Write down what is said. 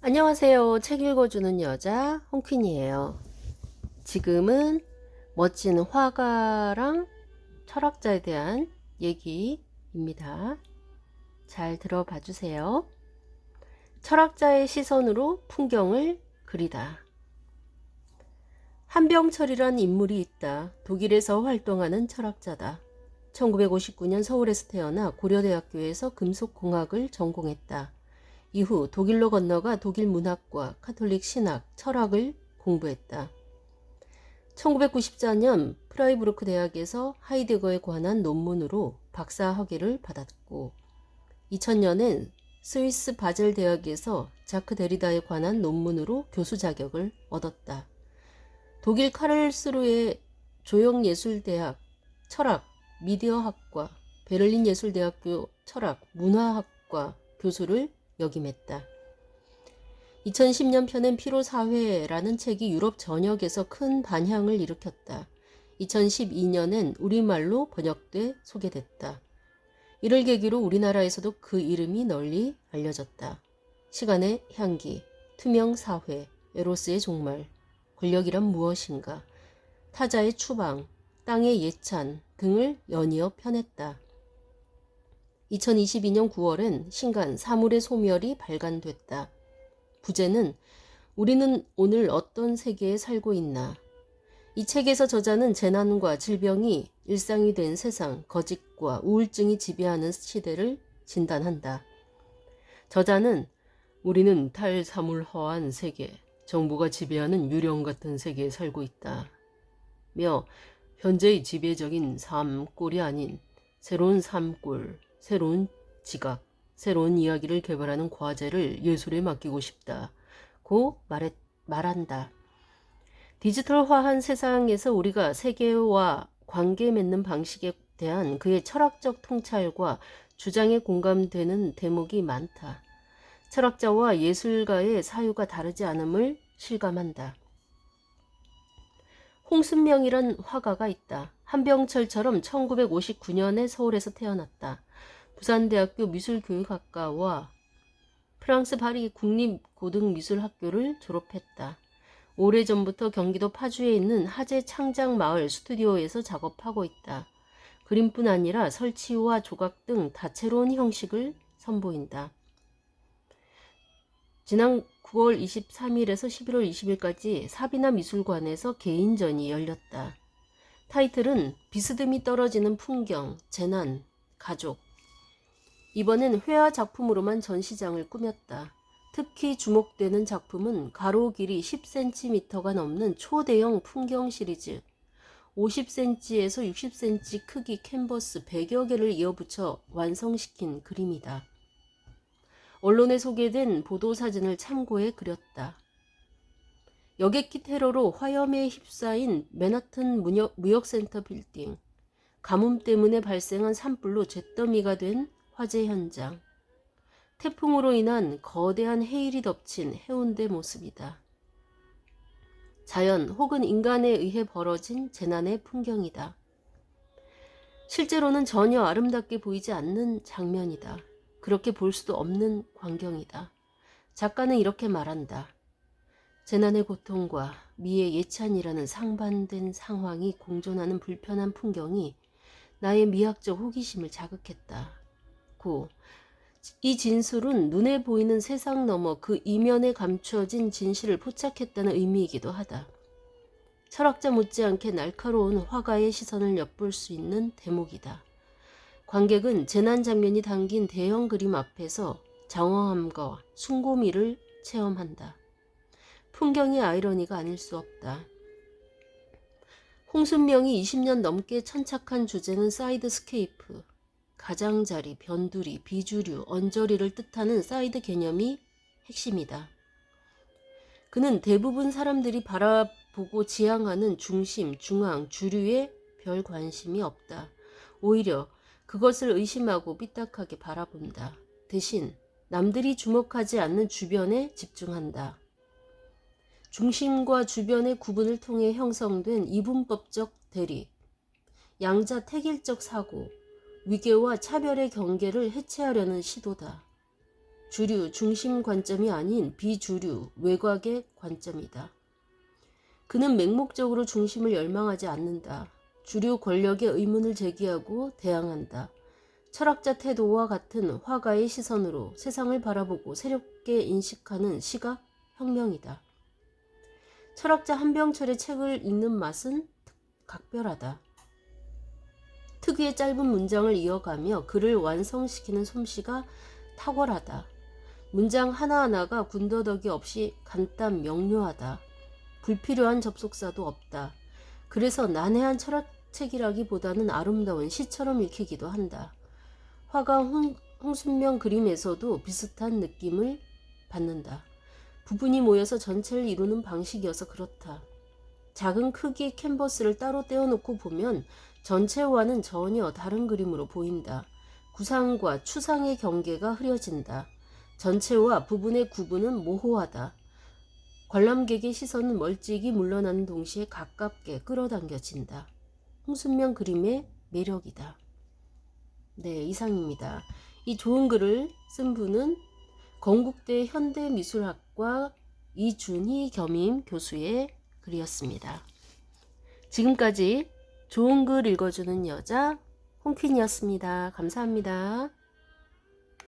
안녕하세요. 책 읽어주는 여자 홍퀸이에요. 지금은 멋진 화가랑 철학자에 대한 얘기입니다. 잘 들어봐 주세요. 철학자의 시선으로 풍경을 그리다. 한병철이란 인물이 있다. 독일에서 활동하는 철학자다. 1959년 서울에서 태어나 고려대학교에서 금속공학을 전공했다. 이후 독일로 건너가 독일 문학과 카톨릭 신학, 철학을 공부했다. 1994년 프라이부르크 대학에서 하이데거에 관한 논문으로 박사 학위를 받았고 2000년엔 스위스 바젤 대학에서 자크 데리다에 관한 논문으로 교수 자격을 얻었다. 독일 카를스루의 조형예술대학 철학, 미디어학과, 베를린 예술대학교 철학, 문화학과 교수를 역임했다. 2010년 펴낸 피로사회라는 책이 유럽 전역에서 큰 반향을 일으켰다. 2012년엔 우리말로 번역돼 소개됐다. 이를 계기로 우리나라에서도 그 이름이 널리 알려졌다. 시간의 향기, 투명사회, 에로스의 종말, 권력이란 무엇인가, 타자의 추방, 땅의 예찬 등을 연이어 펴냈다. 2022년 9월엔 신간 사물의 소멸이 발간됐다. 부제는 우리는 오늘 어떤 세계에 살고 있나. 이 책에서 저자는 재난과 질병이 일상이 된 세상, 거짓과 우울증이 지배하는 시대를 진단한다. 저자는 우리는 탈사물허한 세계, 정부가 지배하는 유령 같은 세계에 살고 있다. 며 현재의 지배적인 삶꼴이 아닌 새로운 삶꼴, 새로운 지각, 새로운 이야기를 개발하는 과제를 예술에 맡기고 싶다고 말한다. 디지털화한 세상에서 우리가 세계와 관계 맺는 방식에 대한 그의 철학적 통찰과 주장에 공감되는 대목이 많다. 철학자와 예술가의 사유가 다르지 않음을 실감한다. 홍순명이란 화가가 있다. 한병철처럼 1959년에 서울에서 태어났다. 부산대학교 미술교육학과와 프랑스 파리 국립고등미술학교를 졸업했다. 오래전부터 경기도 파주에 있는 하재 창작마을 스튜디오에서 작업하고 있다. 그림뿐 아니라 설치와 조각 등 다채로운 형식을 선보인다. 지난 9월 23일에서 11월 20일까지 사비나 미술관에서 개인전이 열렸다. 타이틀은 비스듬히 떨어지는 풍경, 재난, 가족. 이번엔 회화 작품으로만 전시장을 꾸몄다. 특히 주목되는 작품은 가로 길이 10cm가 넘는 초대형 풍경 시리즈, 50cm에서 60cm 크기 캔버스 100여 개를 이어붙여 완성시킨 그림이다. 언론에 소개된 보도사진을 참고해 그렸다. 여객기 테러로 화염에 휩싸인 맨하튼 무역센터 빌딩, 가뭄 때문에 발생한 산불로 잿더미가 된 화재 현장, 태풍으로 인한 거대한 해일이 덮친 해운대 모습이다. 자연 혹은 인간에 의해 벌어진 재난의 풍경이다. 실제로는 전혀 아름답게 보이지 않는 장면이다. 그렇게 볼 수도 없는 광경이다. 작가는 이렇게 말한다. 재난의 고통과 미의 예찬이라는 상반된 상황이 공존하는 불편한 풍경이 나의 미학적 호기심을 자극했다. 이 진술은 눈에 보이는 세상 너머 그 이면에 감추어진 진실을 포착했다는 의미이기도 하다. 철학자 못지않게 날카로운 화가의 시선을 엿볼 수 있는 대목이다. 관객은 재난 장면이 담긴 대형 그림 앞에서 장황함과 숭고미를 체험한다. 풍경의 아이러니가 아닐 수 없다. 홍순명이 20년 넘게 천착한 주제는 사이드스케이프, 가장자리, 변두리, 비주류, 언저리를 뜻하는 사이드 개념이 핵심이다. 그는 대부분 사람들이 바라보고 지향하는 중심, 중앙, 주류에 별 관심이 없다. 오히려 그것을 의심하고 삐딱하게 바라본다. 대신 남들이 주목하지 않는 주변에 집중한다. 중심과 주변의 구분을 통해 형성된 이분법적 대립, 양자택일적 사고, 위계와 차별의 경계를 해체하려는 시도다. 주류, 중심 관점이 아닌 비주류, 외곽의 관점이다. 그는 맹목적으로 중심을 열망하지 않는다. 주류 권력의 의문을 제기하고 대항한다. 철학자 태도와 같은 화가의 시선으로 세상을 바라보고 새롭게 인식하는 시각 혁명이다. 철학자 한병철의 책을 읽는 맛은 각별하다. 특유의 짧은 문장을 이어가며 글을 완성시키는 솜씨가 탁월하다. 문장 하나하나가 군더더기 없이 간단 명료하다. 불필요한 접속사도 없다. 그래서 난해한 철학책이라기보다는 아름다운 시처럼 읽히기도 한다. 화가 홍순명 그림에서도 비슷한 느낌을 받는다. 부분이 모여서 전체를 이루는 방식이어서 그렇다. 작은 크기의 캔버스를 따로 떼어놓고 보면 전체와는 전혀 다른 그림으로 보인다. 구상과 추상의 경계가 흐려진다. 전체와 부분의 구분은 모호하다. 관람객의 시선은 멀찍이 물러나는 동시에 가깝게 끌어당겨진다. 홍순명 그림의 매력이다. 네, 이상입니다. 이 좋은 글을 쓴 분은 건국대 현대미술학과 이준희 겸임 교수의 글이었습니다. 지금까지 좋은 글 읽어주는 여자 홍퀸이었습니다. 감사합니다.